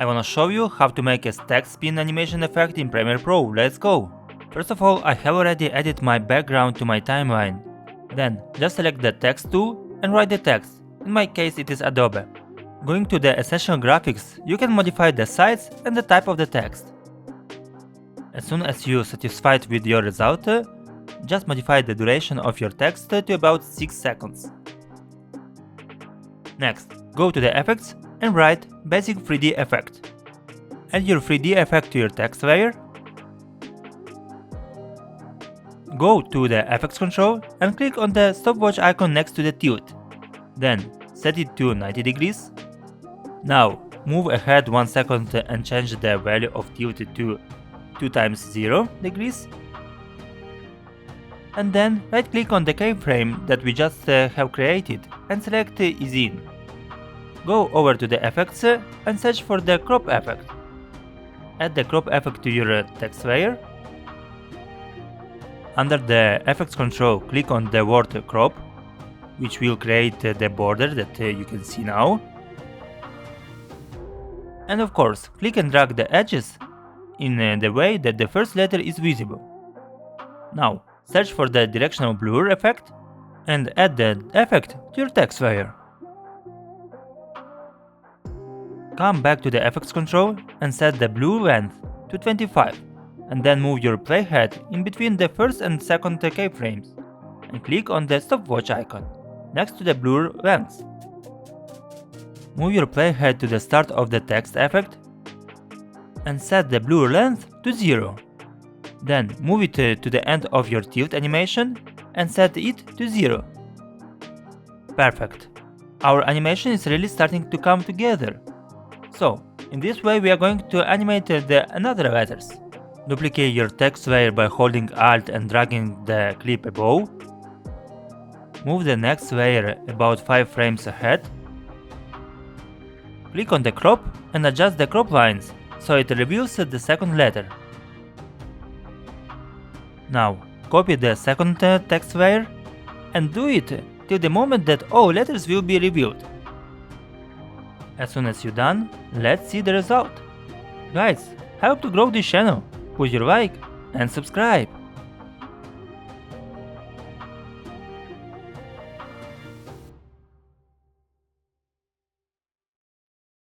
I wanna show you how to make a text spin animation effect in Premiere Pro, let's go! First of all, I have already added my background to my timeline. Then, just select the text tool and write the text, in my case it is Adobe. Going to the Essential Graphics, you can modify the size and the type of the text. As soon as you're satisfied with your result, just modify the duration of your text to about 6 seconds. Next, go to the effects and write Basic 3D Effect. Add your 3D effect to your text layer. Go to the effects control and click on the stopwatch icon next to the tilt. Then set it to 90 degrees. Now move ahead 1 second and change the value of tilt to 2 times 0 degrees. And then right click on the keyframe that we just have created and select Ease In. Go over to the effects and search for the crop effect. Add the crop effect to your text layer. Under the effects control, click on the word crop, which will create the border that you can see now. And of course, click and drag the edges in the way that the first letter is visible. Now, search for the directional blur effect and add the effect to your text layer. Come back to the effects control and set the blur length to 25, and then move your playhead in between the first and second keyframes, and click on the stopwatch icon next to the blur length. Move your playhead to the start of the text effect and set the blur length to 0. Then move it to the end of your tilt animation and set it to 0. Perfect. Our animation is really starting to come together. So, in this way we are going to animate the another letters. Duplicate your text layer by holding Alt and dragging the clip above. Move the next layer about 5 frames ahead. Click on the crop and adjust the crop lines so it reveals the second letter. Now, copy the second text layer and do it till the moment that all letters will be revealed. As soon as you're done, let's see the result. Guys, help to grow this channel, put your like and subscribe.